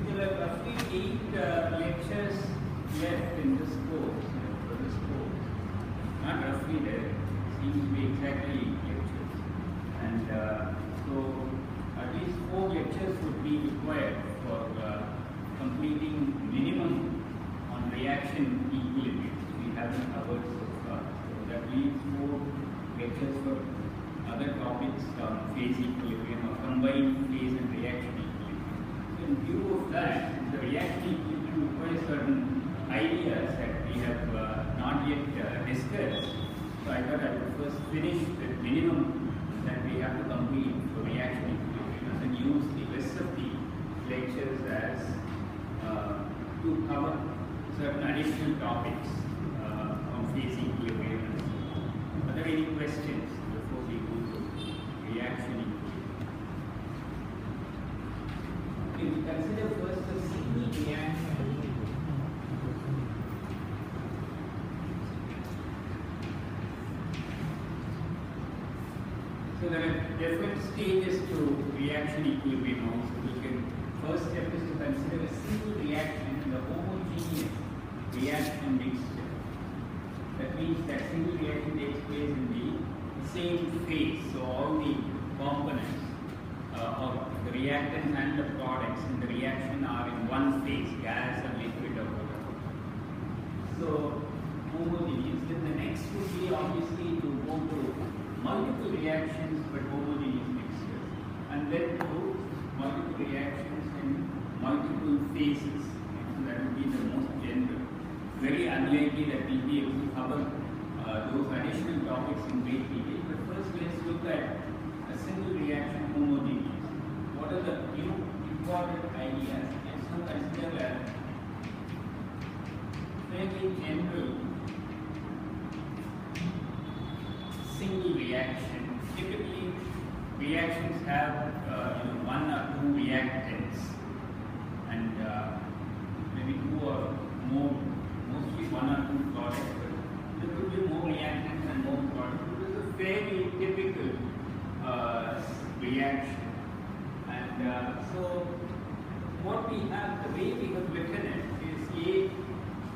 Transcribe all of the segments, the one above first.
There are roughly 8 lectures left in this course, for this course. Not roughly, there seems to be exactly 8 lectures. And so at least 4 lectures would be required for completing minimum on reaction equilibrium. We haven't covered so far. So that leaves 4 lectures for other topics on phase equilibrium or combined phase and reaction equilibrium. So in view of that, the reaction equilibrium requires certain ideas that we have not yet discussed. So I thought I would first finish the minimum that we have to complete for reaction equilibrium and then use the rest of the lectures as to cover certain additional topics on phase equilibrium. Are there any questions before we go to reaction equilibrium? Okay, we consider first the single reaction. So there are different stages to reaction equilibrium also. We can first step is to consider a single reaction in the homogeneous reaction mixture. That means that single reaction takes place in the same phase. So all the components or the reactants and the products in the reaction are in one phase, gas or liquid or whatever. So homogeneous. Then the next would be obviously to go to multiple reactions but homogeneous mixtures, and then to multiple reactions in multiple phases. So that would be the most general. Very unlikely that we'll be able to cover those additional topics in great detail. But first, let's look at a single reaction homogeneous. What are the important ideas? Let's now consider a fairly general single reaction. Typically, reactions have 1 or 2 reactants and maybe 2 or more, mostly 1 or 2 products. But there could be more reactants and more products. It is a fairly typical reaction. And so, what we have, the way we have written it is A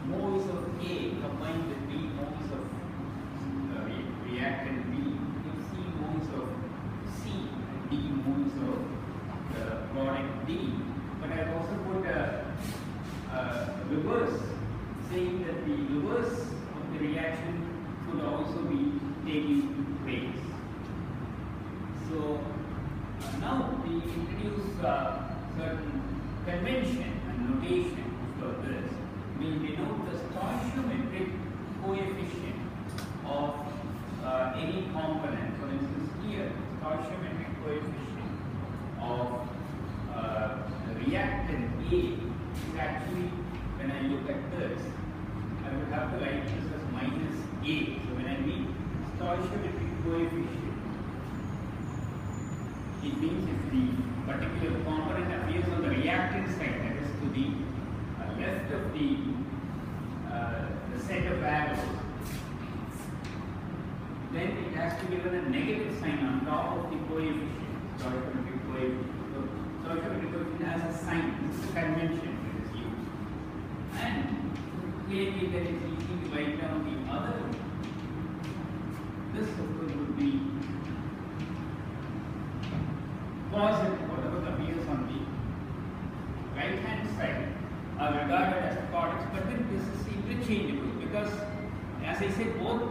moles of A combined with B moles of reactant B, you C moles of C and D moles of the product D. But I have also put a reverse, saying that the reverse of the reaction could also be taking place. So now we introduce certain convention and notation for this. We denote the stoichiometric coefficient of any component. For instance, here, stoichiometric coefficient of the reactant A is actually, when I look at this, I would have to write this as minus A. So when I mean stoichiometric coefficient, it means if the particular component appears on the reactant side, that is to the left of the set of arrows, then it has to give a negative sign on top of the coefficient, stoichiometric coefficient. So stoichiometric coefficient has a sign. This is a convention that is used. And clearly that is easy to write down the other. This of course would be positive, whatever appears on the right hand side are regarded as products, but then this is interchangeable because, as I said, both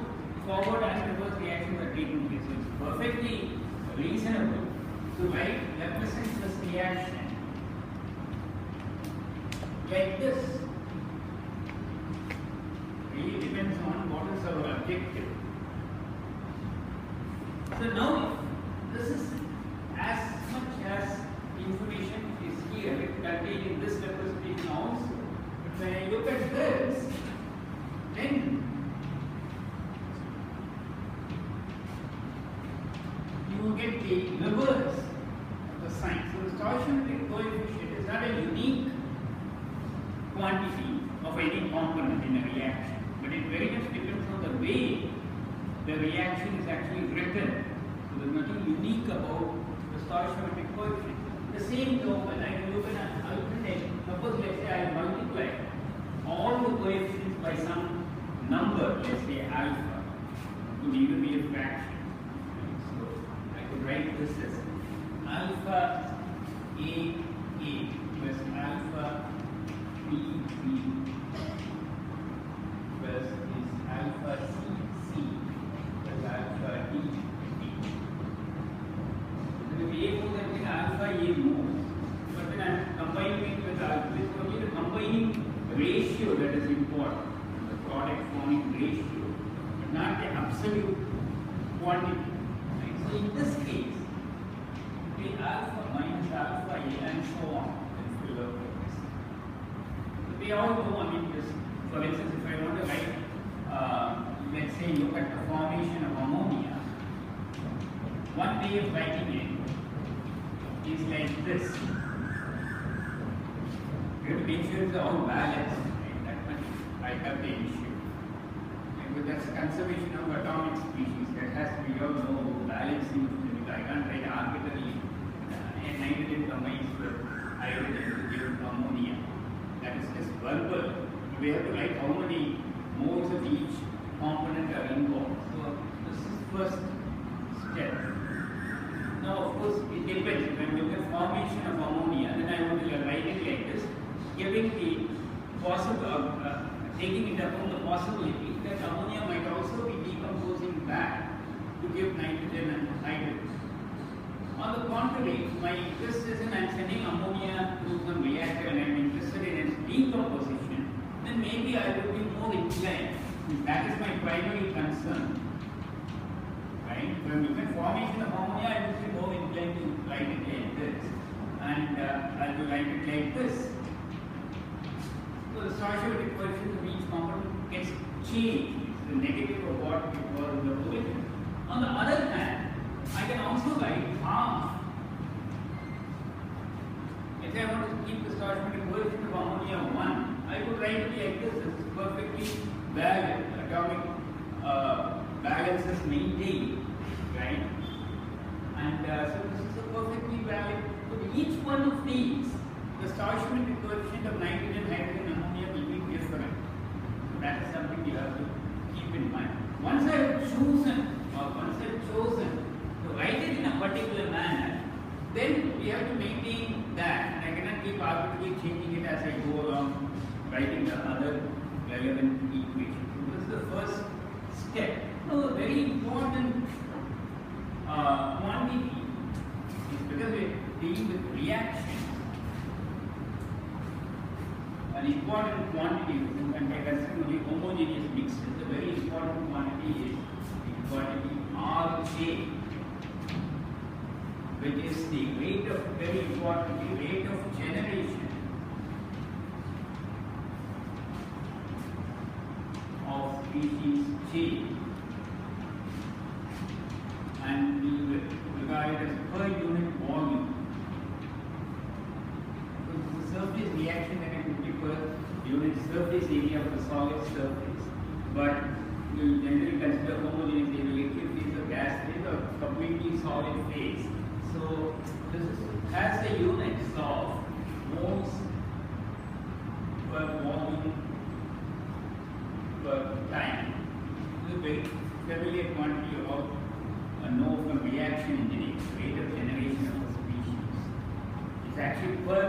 forward and reverse reactions are taking place. So it's perfectly reasonable to represent this reaction like this. Really depends on what is our objective. So now this is as much as information is here contained in this representation also. But when I look at this, then you get the reverse of the sign. So the stoichiometric coefficient is not a unique quantity of any component in a reaction, but it very much depends on the way the reaction is actually written. So there's nothing unique about the stoichiometric coefficient. The same token, I can look at an alternate. Suppose let's say I multiply all the coefficients by some number, let's say alpha. It could even be a fraction. So I could write this as alpha A plus alpha B plus is alpha C plus alpha D. So the A goes and alpha A moves, but then I'm combining it with alpha. It's only the combining ratio that is important, the product forming ratio, but not the absolute quantity. Right? So in this case, the alpha minus alpha A and so on will fill up with this. So we all know, I mean, this, for instance, if I want to write, let's say, look at the formation of ammonia, one way of writing it is like this. You have to make sure it's all balanced. Right? That much I have the issue. And with that conservation of atomic species, that has to be all know balancing. I can't write arbitrarily. And nitrogen combines with hydrogen to give ammonia. That is just verbal. We have to write how many moles of each component are involved. So this is first step. Now, of course, it depends. When you look at formation of ammonia, then I want to write it like this, giving the possible, taking into account the possibility that ammonia might also be decomposing back to give nitrogen and hydrogen. On the contrary, my interest is in I'm sending ammonia to some reactor and I'm interested in its decomposition, then maybe I would be more inclined. That is my primary concern. Right? When we look at formation of ammonia, I would be more inclined to write it like this. And I will write it like this. So the stoichiometric coefficient of each component gets changed. It's the negative of what it was in the origin. On the other hand, I can also write half. If I want to keep the stoichiometric coefficient of ammonia 1, I could write it like this. This is perfectly valid. Atomic balance is maintained, right? And so this is a perfectly valid. So each one of these, the stoichiometric coefficient of nitrogen, hydrogen, ammonia will be different. So that is something you have to keep in mind. Once I have chosen to write it in a particular manner, then we have to maintain that. I cannot keep arbitrarily changing it as I go along, writing the other relevant equations. So this is the first step. Now, a very important quantity is because we are dealing with reactions. An important quantity, when we consider only homogeneous mixtures, a very important quantity is the quantity Rj, which is the rate of, very importantly, rate of generation of species J, and we regard it as per unit volume. So this is a surface reaction that it would be per unit surface area of the solid surface, but we generally consider homogeneous area liquid phase or gas phase or completely solid phase. So this has the units of moles per volume per time. This is a very familiar quantity you all know from reaction engineering, rate of generation of a species. It's actually per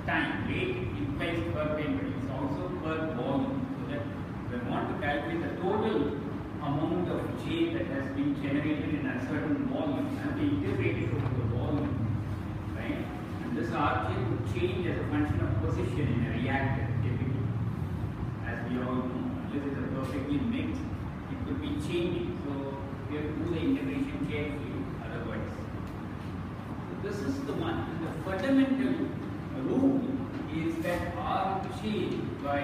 time. Rate implies per time, but it's also per volume. So that we want to calculate the total amount of J that has been generated in a certain volume and we integrate it over the volume, right? And this Rj would change as a function of position in a reactor, typically. As we all know, unless it's a perfectly mixed, it could be changing. So we have to do the integration carefully, otherwise. So this is the one. And the fundamental rule is that Rj by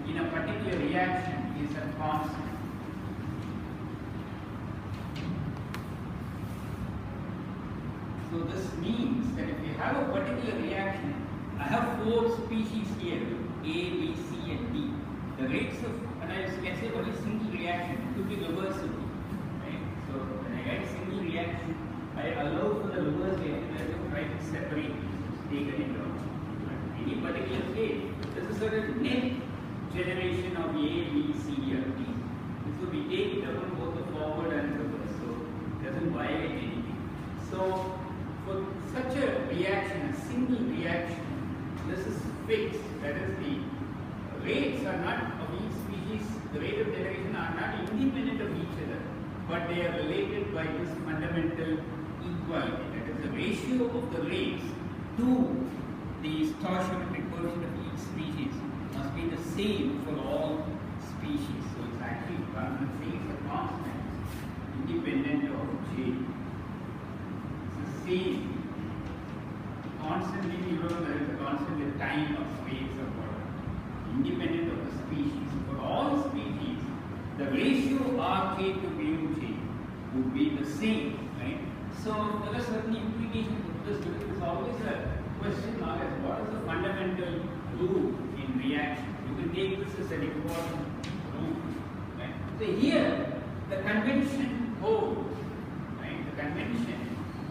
in a particular reaction is a constant. So this means that if we have a particular reaction, I have 4 species here, A, B, C and D. The rates of, and let's say only single reaction, it could be reversible, right? separately, it's taken into account. At any particular state, there's a certain net generation of A, B, C, or D. So we take it upon both the forward and reverse, so it doesn't violate anything. So for such a reaction, a single reaction, this is fixed. That is, the rates are not of each species, the rate of generation are not independent of each other, but they are related by this fundamental equality. That is, the ratio of the rates to the stoichiometric coefficient of each species must be the same for all species. So it's actually one of the things a constant independent of J. It's the same. Constantly, you know, there is a constant time of space or whatever, independent of the species. For all species, the ratio Rk to mu J would be the same, right? So there are certain implications of this, because it's always a question mark as what is the fundamental rule in reaction. You can take this as an important rule, right? So here, the convention holds, right? The convention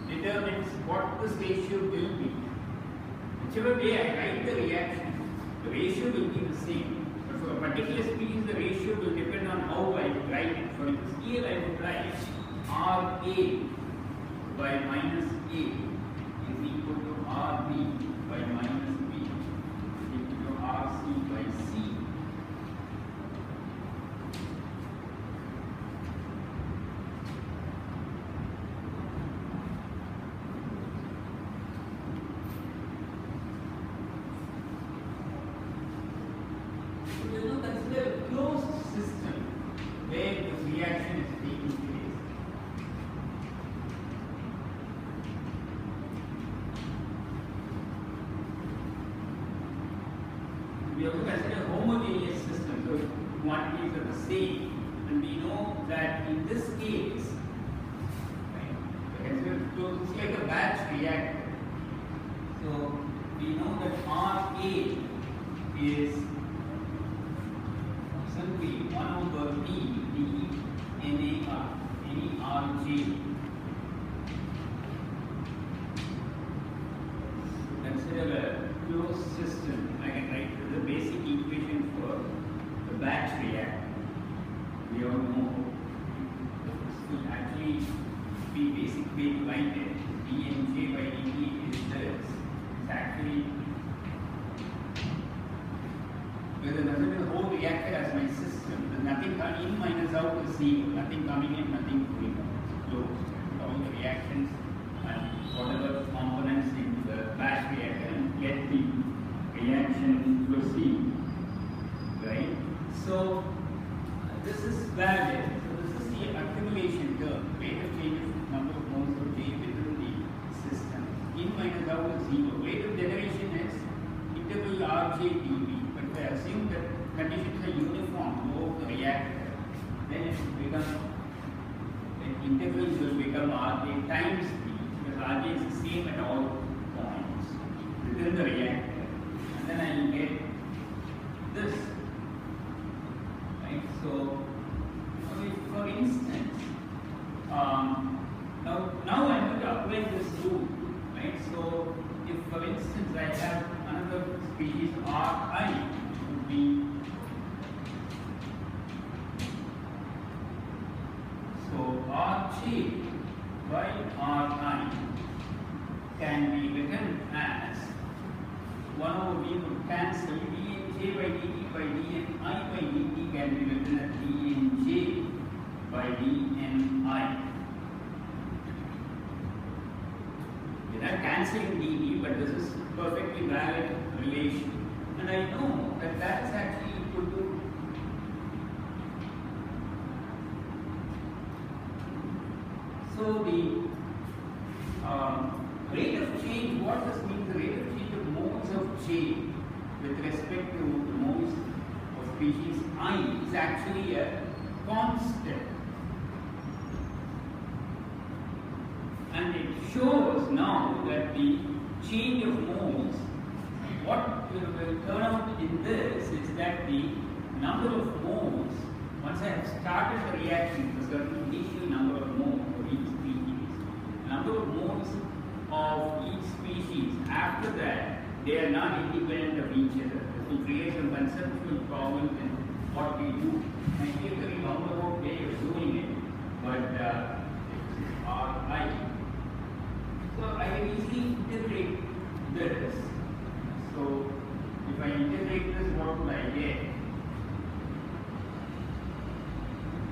determines what this ratio will be. Whichever way I write the reaction, the ratio will be the same. But for a particular species, the ratio will depend on how I write it. For instance, here I would write Ra by minus A is equal to Rb by minus B is equal to Rc by C. Consider a closed system where this reaction is taking place. We also consider homogeneous systems, so quantities are the same, and we know that in this case, right, it's like a batch reactor. So we know that Ra is simply 1 over P d NaR, any Rj. Consider a closed system. I can write the basic equation for the batch reactor. We all know this will actually be basic way to write it. dnj by dt is this. It's actually, because the whole reactor as my system, there's nothing in minus out is zero, nothing coming in, nothing going out. It's closed. All the reactions and whatever components in the batch reactor and let the reaction proceed. Right? So this is valid. So this is the accumulation term, rate of change of number of moles of J within the system. In minus out is zero. Rate of generation is interval Rj dV. If I assume that conditions are uniform throughout the reactor, then it will become, the integrals will become Rj times B, because Rj is the same at all points within the reactor. And then I will get this. Right? So, for instance, now I'm going to apply this rule. Right? So, if for instance I have another species Ri, would be, so Rj by Ri can be written as 1 over V would cancel, dnj by dt by dni by dt can be written as dnj by dni. We are cancelling dv, but this is perfectly valid relation. And I know that that is actually equal to so the rate of change, what this means, the rate of change of moles of J with respect to the moles of species I is actually a constant. And it shows now that the change of moles, what will turn out in this is that the number of moles, once I have started the reaction, the certain initial number of moles for each species, number of moles of each species after that, they are not independent of each other. This will create some conceptual problems in what we do. I feel very roundabout way of doing it, but it's Ri. So I can easily integrate this. So if I integrate this, what will I get?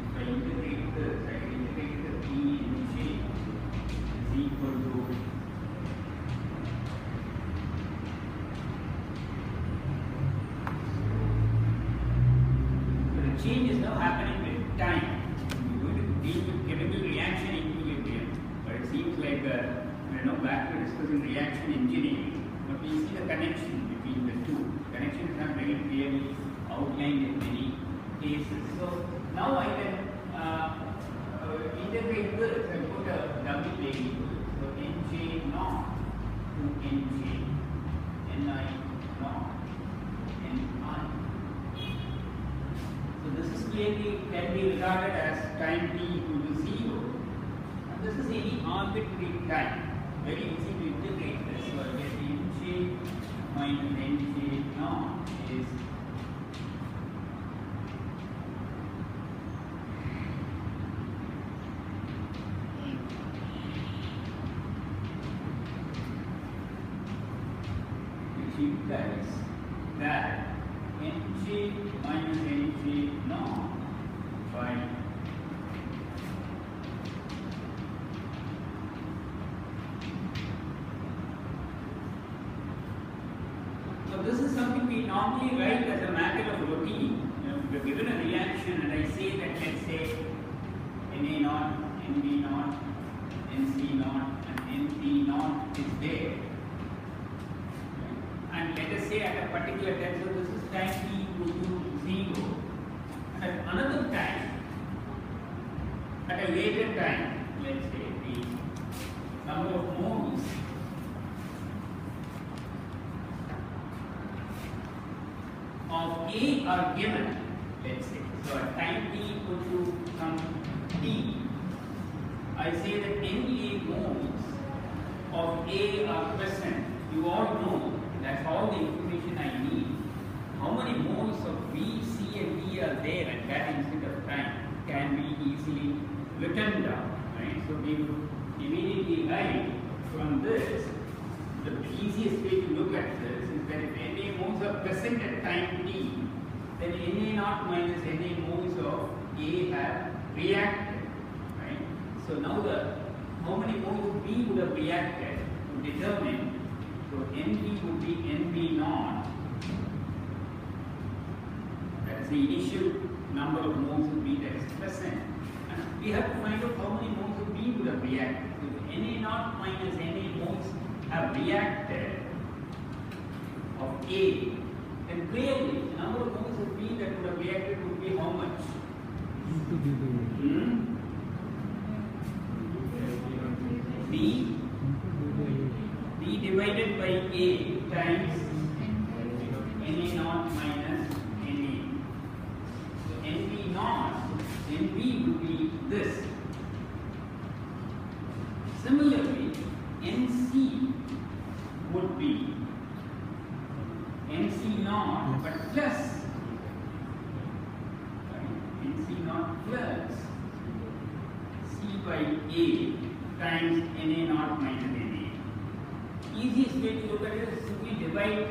If I integrate this, I can integrate the P in J is equal to change is now happening with time. We're going to deal with chemical reaction equilibrium, but it seems like back to discussing reaction engineering. But we see the connection between the two. Connection is not very clearly outlined in many cases. So now I can integrate this and put a dummy variable. So Nj naught to Nj, Ni naught, Ni. So this is clearly can be regarded as time t equal to 0. And this is any arbitrary time. Very easy to integrate this. So I get Nj minus Nj naught is which implies that Nj minus Nj naught by so this is something we normally write as a matter of routine. If you're given a reaction and I say that, let's say Na naught, Nb naught, Nc naught and Np naught is there. And let us say at a particular time, so this is time t equal to 0. And at another time, at a later time, let's say the number of moles of A are given, let's say. So at time t equal to some t, I say that Na moles of A are present. You all know that's all the information I need. How many moles of B, C and D are there at that instant of time can be easily written down. Right? So we will immediately write from this, the easiest way to look at this is that if Na moles are present at time t, then Na naught minus Na moles of A have reacted. Right? So now how many moles of B would have reacted to determine. So Nb would be Nb naught. That is the initial number of moles of B that is present. And we have to find out how many moles of B would have reacted. If Na naught minus Na moles have reacted of A, then clearly the number of moles of B that would have reacted would be how much? B divided by A times Na naught minus Na. So Nb naught, Nb would be this. Similarly, Nc would be Nc naught but plus Nc naught plus C by A times Na naught minus Na. Easiest way to look at it is simply divide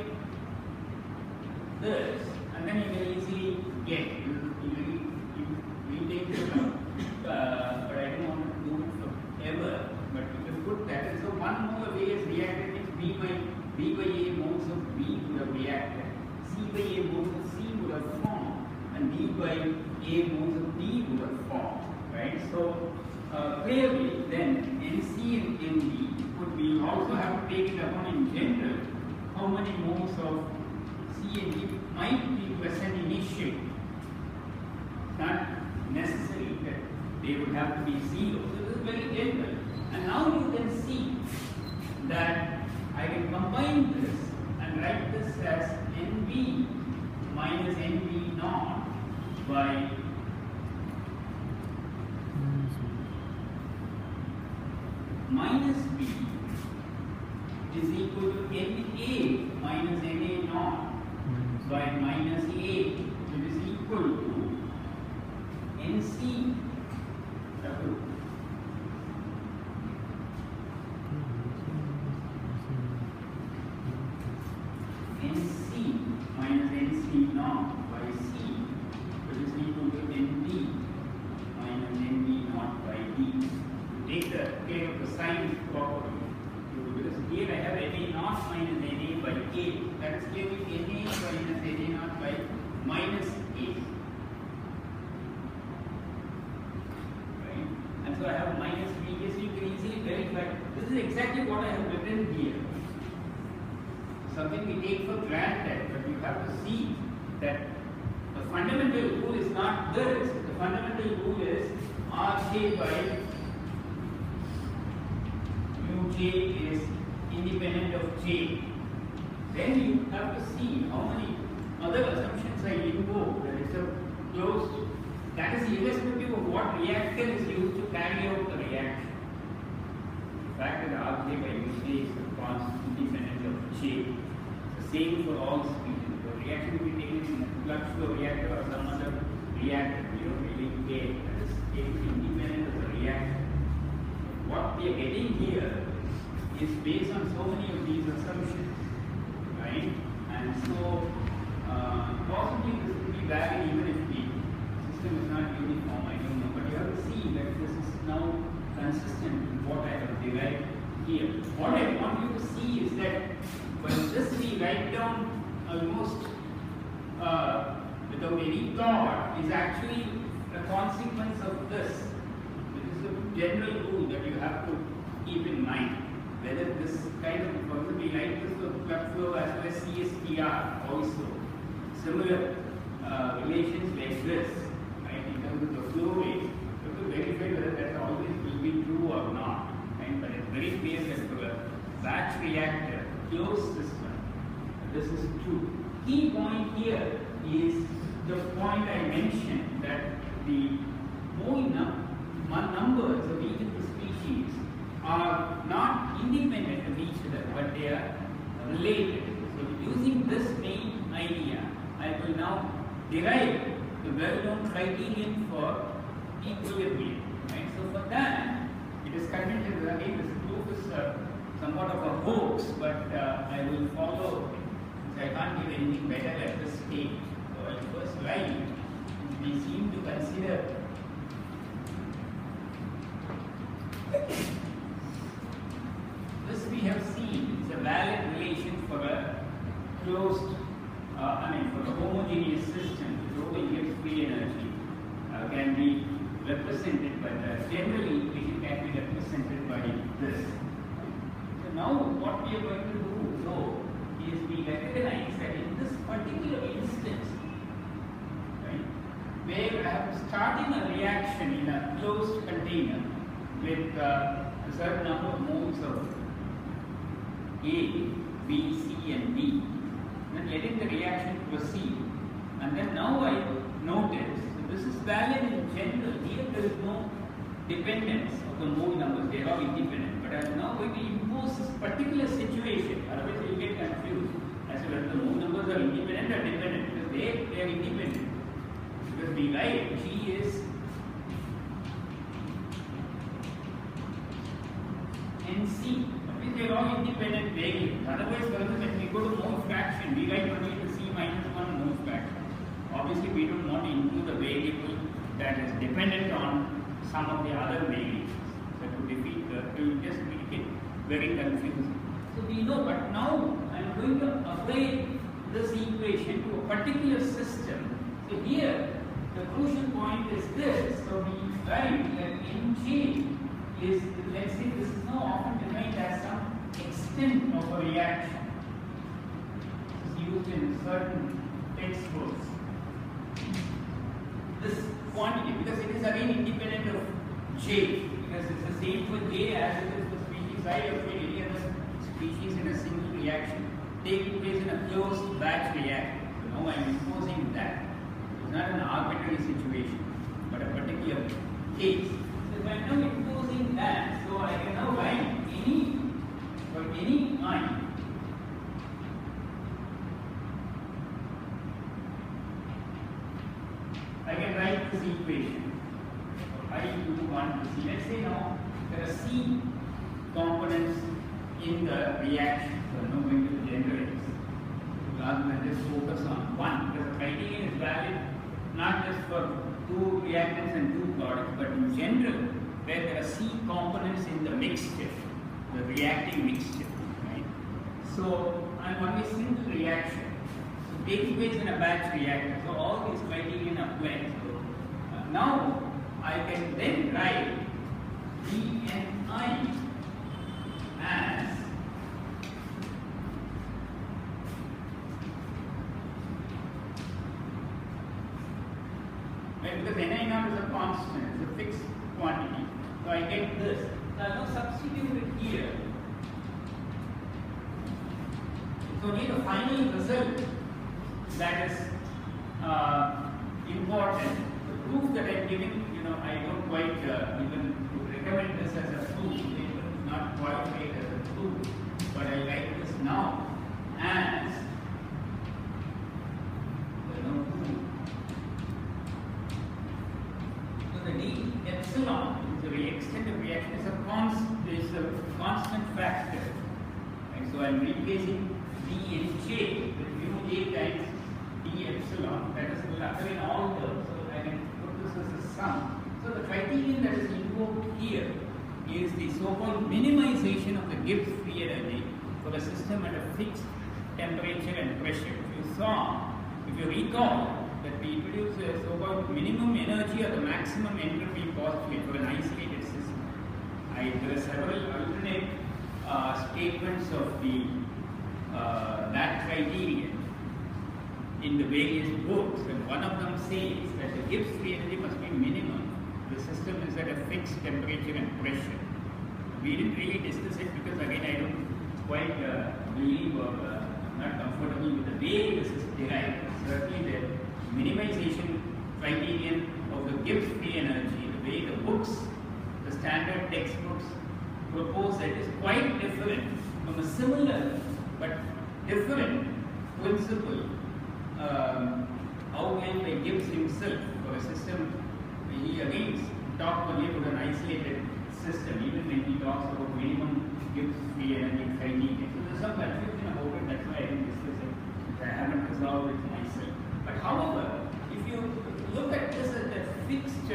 this and then you can easily get. We take this out, but I don't want to do it forever. But you can put that. And so one mole of A is reacted, means B by A moles of B would have reacted. C by A moles of C would have formed, and D by A moles of D would have formed. Right? So clearly, then Nc and Nb would be also have to take it upon in general how many moles of C and D might be present initially. Not necessary that they would have to be 0. So this is very general. And now you can see that I can combine this and write this as Nb minus Nb naught by minus B is equal to NA minus NA naught by minus A, which is equal to NC W. NC minus NC naught by C, which is equal to ND minus ND naught by D. Take the care of the sign properly. Because here I have NA naught minus NA by A. That is giving NA minus NA naught by minus A. Right? And so I have minus B. Yes, you can easily verify. This is exactly what I have written here. Something we take for granted, but you have to see that the fundamental rule is not this. The fundamental rule is Rj by Uj is independent of J. Then you have to see how many other assumptions I invoke. That is a closed, that is irrespective of what reactor is used to carry out the reaction. The fact that Rj by Uj is a constant independent of J. The same for all species. The reaction will be taken in a flux flow reactor or some other reactor. We don't really care. That is independent of the reaction. What we are getting here is based on so many of these assumptions, right? And so possibly this will be valid even if the system is not uniform. I don't know, but you have to see that this is now consistent with what I have derived here. What I want you to see is that when this we write down almost without any thought is actually a consequence of this. It is a general rule that you have to keep in mind. Whether this kind of, for example, we write this for flux flow as well as CSTR also. Similar relations like this, right, in terms of the flow rate, you have to verify whether that always will be true or not. Right? But it's very clear that for a batch reactor, closed system, this is true. Key point here is the point I mentioned that the mole numbers of each of the species are not independent of each other, but they are related. So using this main idea, I will now derive the well-known criterion for equilibrium. Right? So for that, it is conventional. Again, this proof is somewhat of a hoax, but I will follow, since I can't give anything better at this stage. So I'll first write, we seem to consider this we have seen is a valid relation for a closed, for a homogeneous system. The total gives free energy can be represented by the general equation can be represented by this. So now what we are going to do though is we recognize that in this particular instance, right, where I am starting a reaction in a closed container with a certain number of moles of A, B, C and D, then letting the reaction proceed. And then now I notice, so this is valid in general, here there is no dependence of the mole numbers, they are all independent. But I am now going to impose this particular situation, otherwise you will get confused as to whether the mole numbers are independent or dependent, because they are independent. Because we write G is NC. They are all independent variables. Otherwise, when we go to mole fraction, we write only the C minus 1 mole fraction. Obviously, we don't want to include a variable that is dependent on some of the other variables. That would defeat it will just make it very confusing. So we know, but now I am going to apply this equation to a particular system. So here, the crucial point is this. So we write that Nj is, let's say this is now often defined as some extent of a reaction. This is used in certain textbooks. This quantity, because it is again independent of J, because it's the same for J as it is for species I or for any other species in a single reaction taking place in a closed batch reactor. So now I am imposing that. It's not an arbitrary situation, but a particular case. So if I am now imposing that, so I can now write any, for any I, I. I can write this equation. I equal to 1 to C. Let's say now there are C components in the reaction. So I'm not going to generate this. Rather than just focus on one, because the criterion is valid not just for 2 reactants and 2 products, but in general, where there are C components in the mixture, the reacting mixture. Right? So I'm only single reaction. So taking place in a batch reactor. So all these criterion apply. So now I can then write Dni as because Ni naught is a constant, it's a fixed quantity. So I get this. So I now substitute it here. So need a final result that is important. The proof that I'm giving, I don't quite even recommend this as a proof. It's not qualified as a proof, but I write this now as D epsilon, the extent of reaction, is a constant factor. And so I'm replacing D in J with mu J times D epsilon. That is will occur in all terms. So I can put this as a sum. So the criterion that is invoked here is the so-called minimization of the Gibbs free energy for a system at a fixed temperature and pressure. If you recall, that we introduce a so-called minimum energy or the maximum entropy postulate for an isolated system. There are several alternate statements of that criterion in the various books, and one of them says that the Gibbs free energy must be minimum. The system is at a fixed temperature and pressure. We didn't really discuss it because again I don't quite believe or not comfortable with the way this is derived. Certainly the minimization criterion of the Gibbs free energy, the way the books, the standard textbooks propose it, is quite different from a similar but different principle outlined by Gibbs himself for a system. He again talked only about an isolated system, even when he talks about minimum Gibbs free energy criterion. So there's some confusion about it, that's why I didn't discuss it. I haven't resolved it myself. But however, if you look at this as a fixed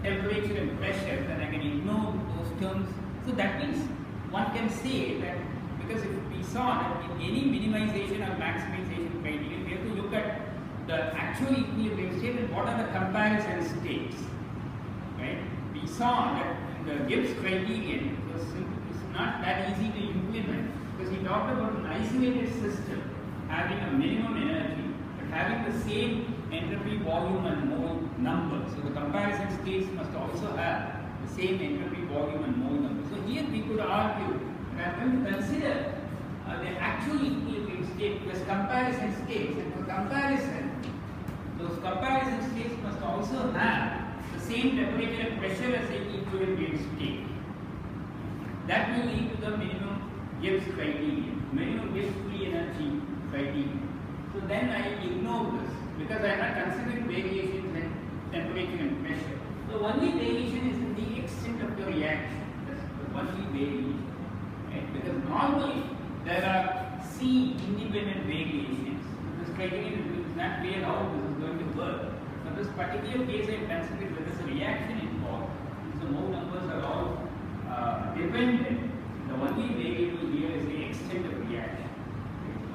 temperature and pressure, then I can ignore those terms. So that means one can say that, because if we saw that in any minimization or maximization criterion, we have to look at the actual equilibrium state and what are the comparison states. Right? We saw that the Gibbs criterion was not that easy to implement, because he talked about an isolated system having a minimum energy but having the same entropy, volume and mole number. So the comparison states must also have the same entropy, volume and mole number. So here we could argue that I'm going to consider the actual equilibrium state plus comparison states, and for comparison, those comparison states must also have the same temperature and pressure as the equilibrium state. That will lead to the minimum Gibbs criterion, minimum Gibbs free energy criterion. So then I ignore this because I am not considering variations in temperature and pressure. The only variation is in the extent of the reaction. That's the only variation. Right? Because normally there are C independent variations. This criterion is not clear how this is going to work. For this particular case, I consider there is a reaction involved. So mole numbers are all dependent. The only variable here is the extent of reaction.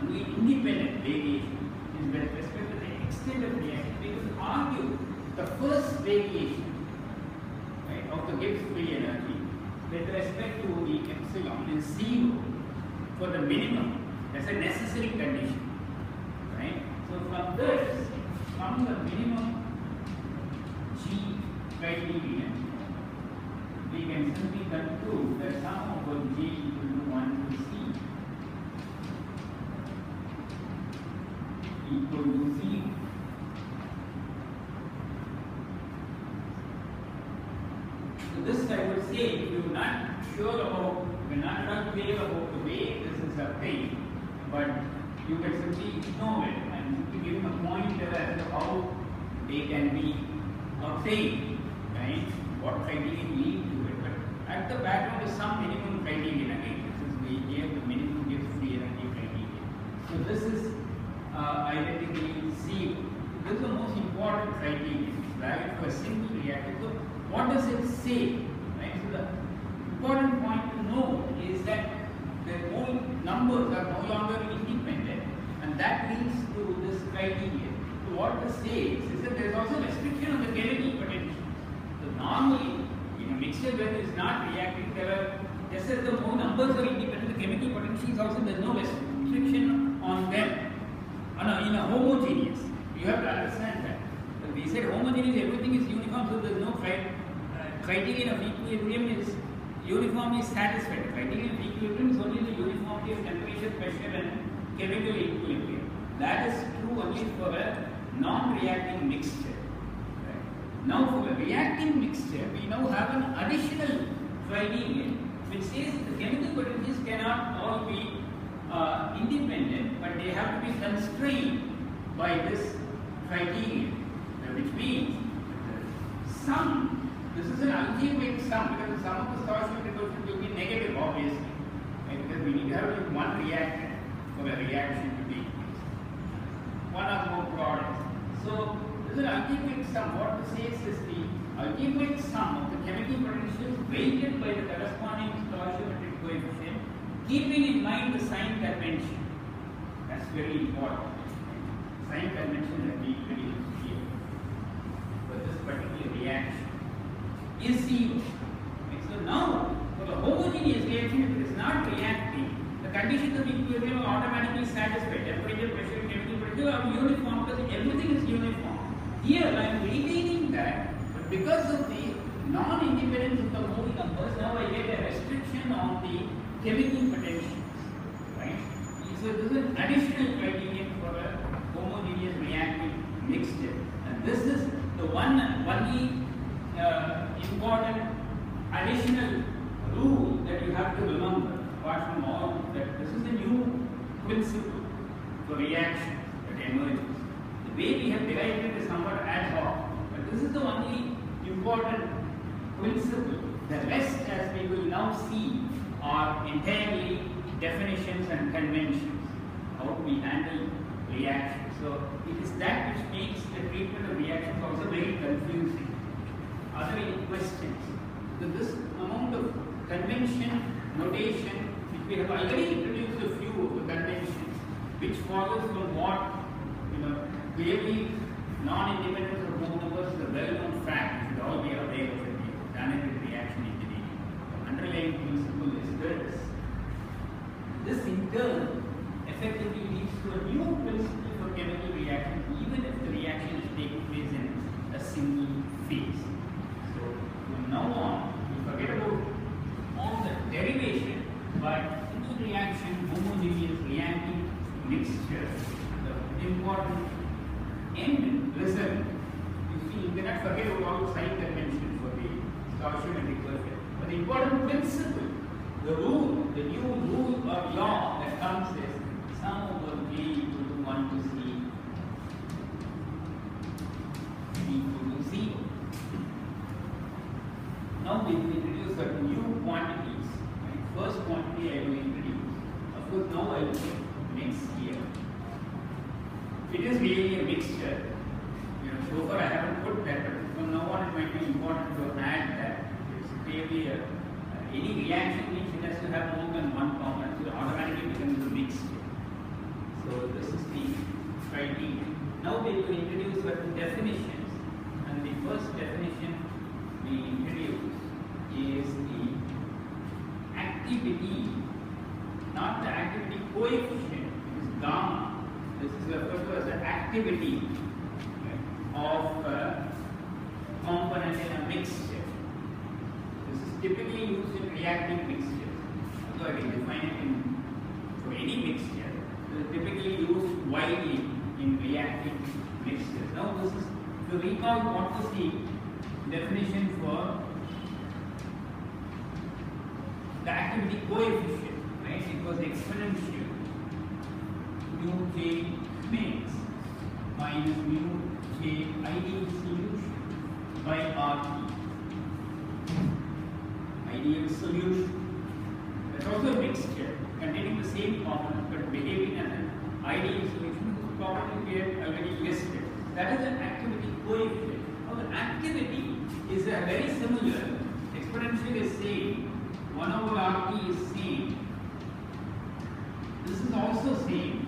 Only independent variation is with respect to the extent of reaction. We could argue the first variation, right, of the Gibbs free energy with respect to the epsilon is 0 for the minimum. That's a necessary condition. Right? So from this, from the minimum G criterion, we can simply conclude that sum of G equal to 1 to C equal to 0. So this I would say, if you are not sure about can not talk way about the way this is obtained, but you can simply ignore it and simply give them a pointer as to how they can be obtained, right? What criteria lead to it. But at the background is some minimum criterion again. This is we gave the minimum gives free energy criteria. So this is identically C. This is the most important criterion. It's valid for a single reactor. So what does it say? Right? So the important point to know is that the whole numbers are no longer independent, and that leads to this criterion. So what this says is that there is also restriction on the chemical potential. So normally, in a mixture when it is not reacting, there are just as the more numbers are independent, the chemical potentials also there is no restriction on them. In a homogeneous, you have to understand that. When we said homogeneous, everything is uniform, so there is no criterion of equilibrium is uniformly satisfied. The criterion of equilibrium is only the uniformity of temperature, pressure, and chemical equilibrium. That is true only for a non-reacting mixture. Right? Now, for a reacting mixture, we now have an additional criterion which says the chemical potentials cannot all be independent, but they have to be constrained by this criterion, which means sum. This is an algebraic sum because the sum of the stoichiometric coefficient will be negative, obviously, right? Because we need to have only one reactant for a reaction to take place, one or more products. So this is an algebraic sum. What this says is the algebraic sum of the chemical potentials weighted by the corresponding stoichiometric coefficient, keeping in mind the sign convention. That's very important. Sign convention that we introduced here for this particular reaction is zero. Okay, so now, for the homogeneous reaction, if it is not reacting, the conditions of equilibrium are automatically satisfied. Temperature, pressure, chemical potential are uniform because everything is uniform. Here, I am retaining that, but because of the non-independence of the moving numbers, now I get a restriction on the chemical potentials, right? So this is an additional criterion for a homogeneous reactive mixture, and this is the only important additional rule that you have to remember. Apart from all that, this is the new principle for reaction that emerges. The way we have derived it is somewhat ad hoc, but this is the only important principle. The rest, as we will now see, are entirely definitions and conventions, how we handle reactions. So it is that which makes the treatment of reactions also very confusing. Are there any questions? So this amount of convention, notation, which we have already introduced a few of the conventions, which follows from what, clearly non-independence of moving numbers is a well-known fact. You should all be aware of it. We have done it in reaction engineering. The underlying principle is this. This in turn effectively leads to a new principle for chemical reactions, even if the reaction is taking place in a single phase. So from now on, we forget about all the derivation, but single reaction, homogeneous reacting mixture, the important end result. You see, you cannot forget about all the sign conventions for the stoichiometric coefficient. But the important principle, the rule, the new rule or law that comes is sum over K equal to 1 to C equal to 0. Now we will introduce certain new quantities. Right? First quantity I will introduce. Of course, now I will mix here. It is really a mixture. So far I haven't put that, but from now on it might be important to add that. It's clearly any reaction which it has to have more than one component, so it automatically becomes a mixture. So this is the criterion. Now we will introduce certain definitions, and the first definition we introduce is the activity, not the activity coefficient, it is gamma. This is referred to as the activity of a component in a mixture. This is typically used in reacting mixtures. So I can define it for any mixture. It is typically used widely in reacting mixtures. Now this is, to recall what was the definition for the activity coefficient, right? It was exponential mu J mix minus mu J ideal solution by RT. Ideal solution. That's also a mixture containing the same component but behaving as an ideal solution whose property we have already listed. That is an activity coefficient. Now the activity is very similar. Exponential is same. 1 over RT is same. This is also same.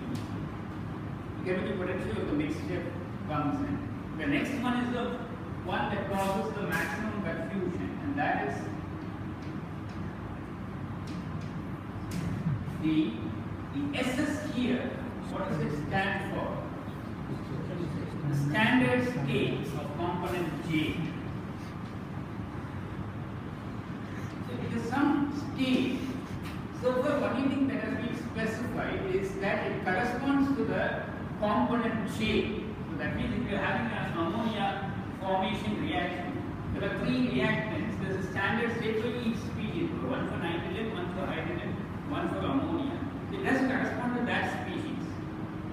Chemical potential of the mixture comes in. The next one is the one that causes the maximum confusion, and that is the SS here. What does it stand for? The standard state of component J. So it is some state. So the only thing that has been specified is that it corresponds to the component J. So that means if you are having an ammonia formation reaction, there are 3 reactants. There is a standard state for each species. One for nitrogen, one for hydrogen, one for ammonia. So it does correspond to that species.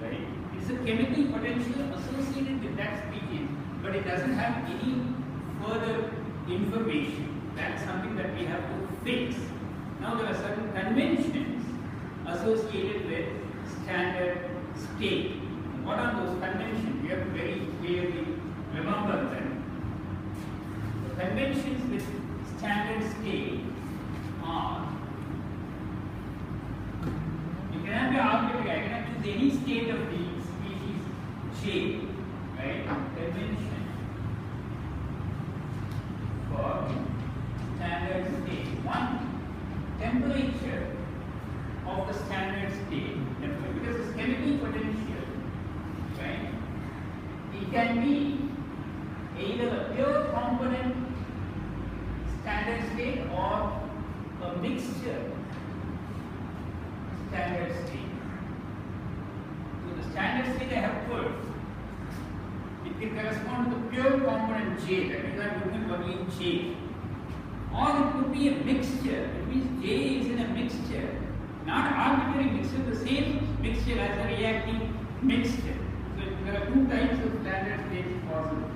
Right? It's a chemical potential associated with that species, but it doesn't have any further information. That's something that we have to fix. Now there are certain conventions associated with standard state. What are those conventions? We have to very clearly remember them. The conventions with standard state are, you cannot be arbitrary. I cannot choose any state of the species J, right? Convention for standard state. One, temperature of the standard state. Because it's chemical potential, right? It can be either a pure component standard state or a mixture standard state. So the standard state I have put, it can correspond to the pure component J, that is I'm looking only J. Or it could be a mixture, it means J is in a mixture, not arbitrary mixture, the same mixture as a reacting mixture. So there are 2 types of standard states possible.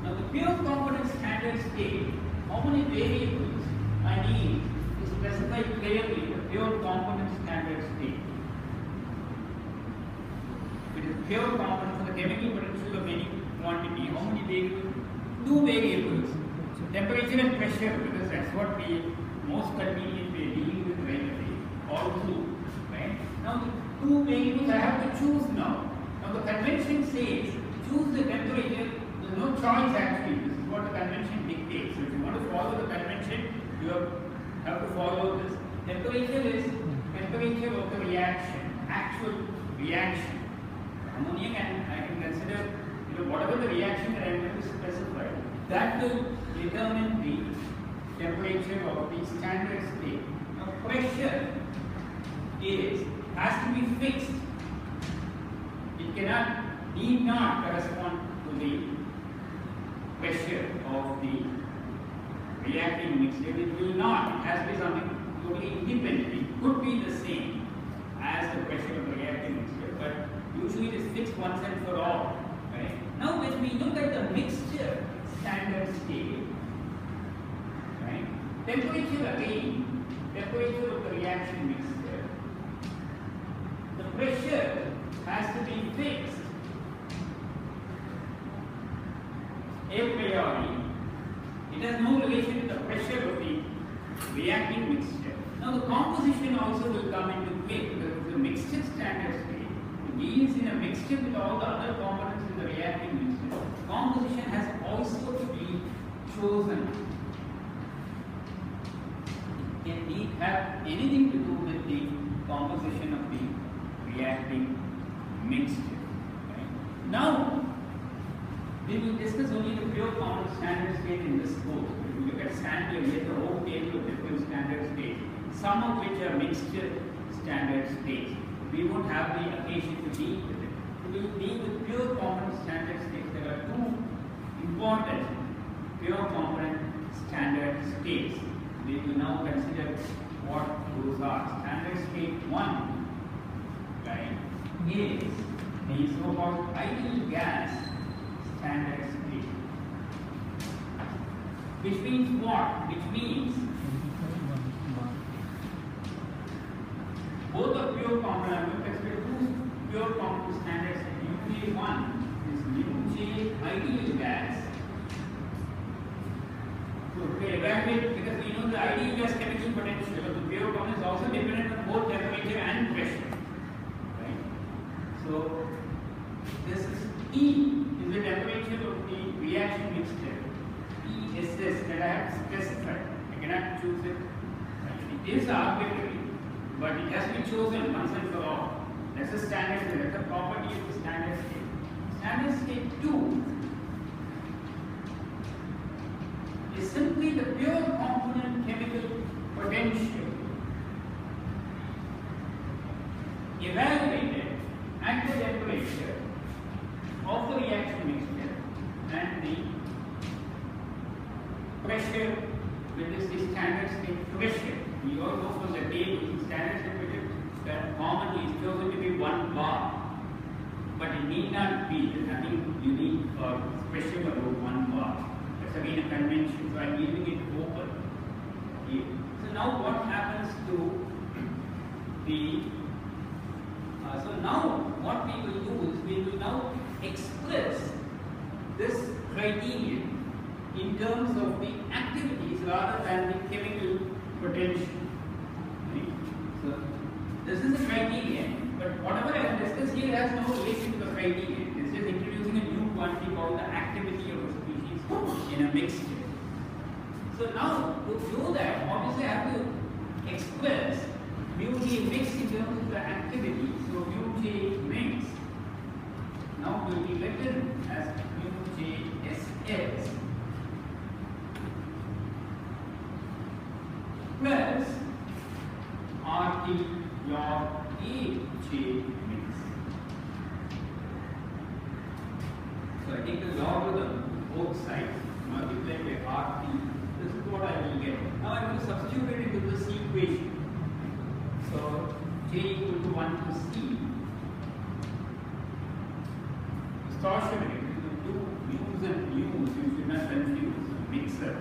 Now the pure component standard state, how many variables I need to specify clearly the pure component standard state. It is pure component for the chemical potential of any quantity. How many variables? 2 variables. Temperature and pressure, because that's what we most conveniently deal with right away. All 2. Right? Now the 2 variables I have to choose now. Now the convention says choose the temperature. There is no choice actually. This is what the convention dictates. So if you want to follow the convention, you have to follow this. Temperature is temperature of the reaction, actual reaction. Ammonia I can consider whatever the reaction that I am going to specify. That will determine the temperature of the standard state. Now pressure has to be fixed. It need not correspond to the pressure of the reacting mixture. It will not. It has to be something totally independent. It could be the same as the pressure of the reacting mixture, but usually it is fixed once and for all. Right? Now when we look at the mixture standard state, right? Temperature again, temperature of the reaction mixture. The pressure has to be fixed a priori. It has no relation to the pressure of the reacting mixture. Now the composition also will come into play, because the mixture standard state deals in a mixture with all the other components in the reacting mixture. Composition has also to be chosen. It need have anything to do with the composition of the reacting mixture. Right? Now, we will discuss only the pure component standard state in this course. If you look at standard, we have the whole table of different standard states, some of which are mixture standard states. We won't have the occasion to deal with it. We will deal with pure component standard states. There are 2 important pure component standard states. we will now consider what those are. Standard state 1, right, is the so-called ideal gas standard state. Which means what? Which means both the pure component, I'm going to consider two pure component standard state. J1 is mu J ideal gas. So we evaluate, because we know the ideal gas chemical potential of the pure component is also dependent on both temperature and pressure. Right? So this is E is the temperature of the reaction mixture. ESS that I have specified. I cannot choose it. It is arbitrary, but it has been chosen once and for all. That's a standard state. That's a property of the standard state. Standard state 2 is simply the pure component chemical potential evaluated at the temperature of the reaction mixture and the pressure, which is the standard state pressure. We all know from the table, the standard state pressure that commonly is chosen to be 1 bar, but it need not be. There is nothing unique or special about 1 bar. That's again a convention, so I am leaving it open here. So now what happens to the so now what we will do is we will now express this criterion in terms of the activities rather than the chemical potential. Right? So this is the criterion, but whatever I have discussed here has no relation to the criterion. It's just introducing a new quantity called the activity of a species in a mixture. So now to do that, obviously I have to express mu J mix in terms of the activity. So mu J mix now will be written as mu J SS plus RT log AJ mix. So I take the logarithm both sides, multiply by RT. This is what I will get. Now I will substitute it into this equation. So J equal to 1 to C. Stoichiometric, two mu's and mu's, you should not confuse the mixer.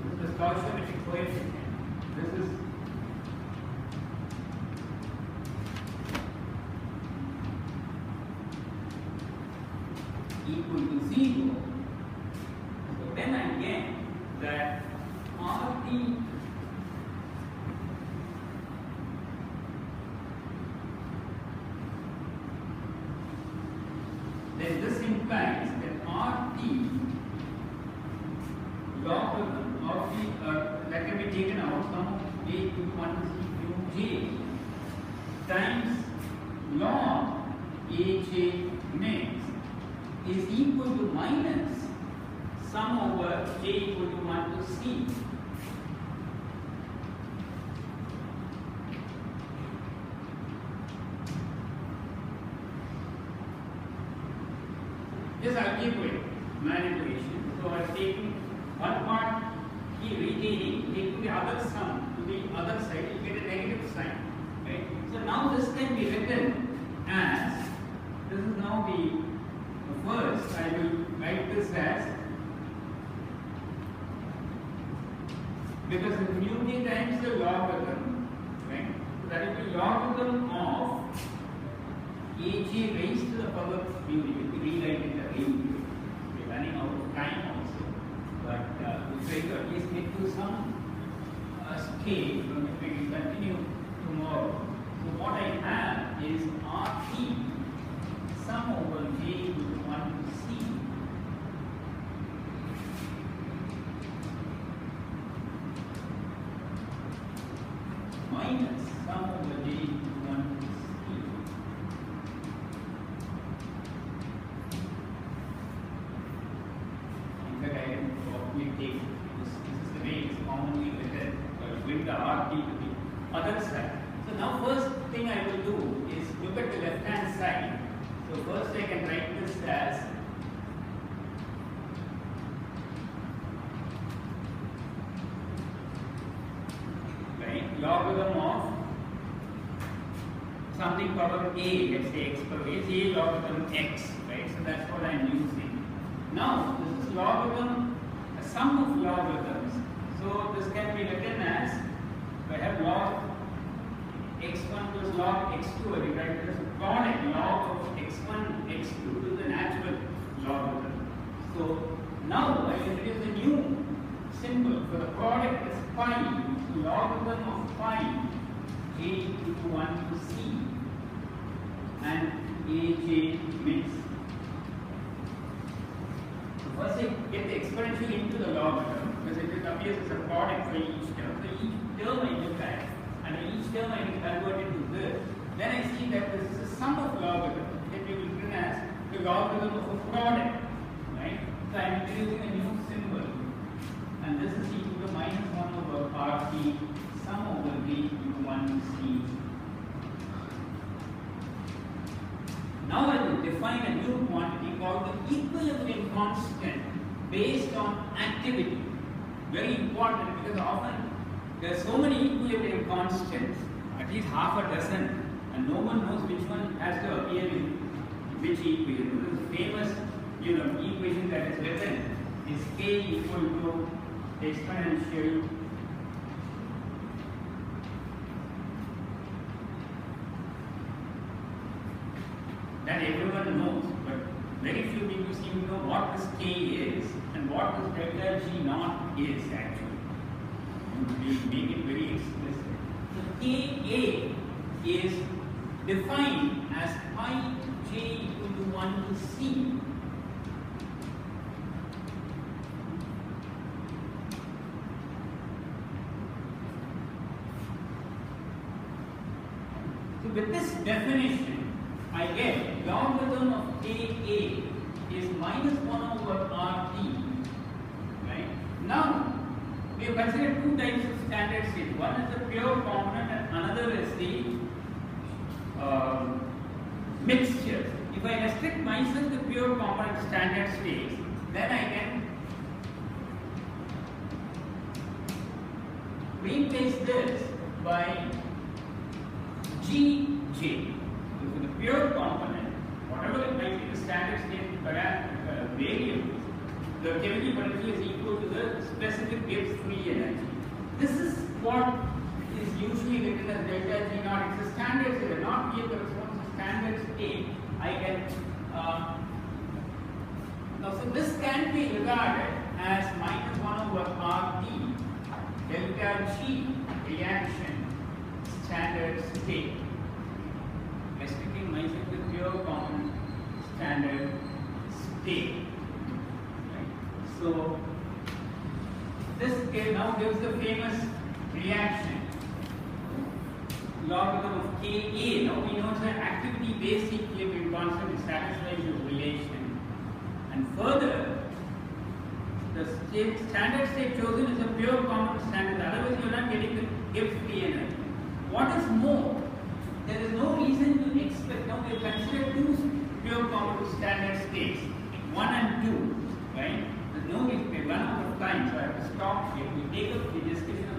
This is the stoichiometric coefficient. This is equal to 0. So then I get that RT then this implies that RT logarithm of the that can be taken out from A to 1 mu J times log AJ mix is equal to minus sum over J equal to 1 to C. This algebraic manipulation. So I am taking one part, retaining, taking the other sum to the other side, you get a negative sign. Right? So now this can be written as, this is now the first, I will write this as, because mu J times the logarithm, right? So that is the logarithm of AJ raised to the power of mu. You will rewrite it again. We are running out of time also, but we'll try to at least get to some scale from which we will continue tomorrow. So what I have is RT sum over J equal to 1 to C minus sum over J equal to 1 to C in fact I can probably take this is the way it is commonly written, bring the RT to the other side. So now first thing I will do is look at the left hand side. So first I can write this as logarithm of something power a, let's say x power a, is a logarithm x, right? So that's what I'm using. Now, this is logarithm, a sum of logarithms. So this can be written as, if I have log x1 plus log x2, I will write it as a product log of x1, x2 to the natural logarithm. So now I will introduce a new symbol. For the product is pi, logarithm of pi, j into 1 to c, and aj mix. So first I get the exponential into the logarithm, because it appears as a product for each term. So each term I look at, and each term I convert it to this. Then I see that this is a sum of logarithms that we will written as the logarithm of a product, right? So I am introducing a new symbol, and this is equal to minus 1 over RT sum over V into 1 to C. Now I will define a new quantity called the equilibrium constant based on activity. Very important, because often there are so many equilibrium constants, at least half a dozen, and no one knows which one has to appear in which equilibrium. This is famous, equation that is written is k equal to exponential that everyone knows, but very few people seem to know what this k is and what this delta G naught is actually. We make it very explicit. So Ka is defined as pi j equal to 1 to c. So with this definition, I get logarithm of Ka is minus 1 over RT. Right? Now, we have considered two types of standard state. One is the pure component and another is the mixture. If I restrict myself to pure component standard states, then I can replace this by Gj. So for the pure component, whatever it might be the standard state variables, the chemical potential is equal to the specific Gibbs free energy. This is what is usually written as delta G naught. It's a standard state. Not here corresponds to standard state. I can now, so this can be regarded as minus 1 over RT delta G reaction standard state. Restricting myself to pure component standard state. So this now gives the famous reaction logarithm of Ka. Now we know it's an activity-based equilibrium constant that satisfies the relation. And further, the standard state chosen is a pure component standard. Otherwise, you are not getting the Gibbs free energy. What is more, there is no reason to expect. Now we have considered two pure component standard states, 1 and 2, right? No, we run out of time, so I have to stop here. We take up the discussion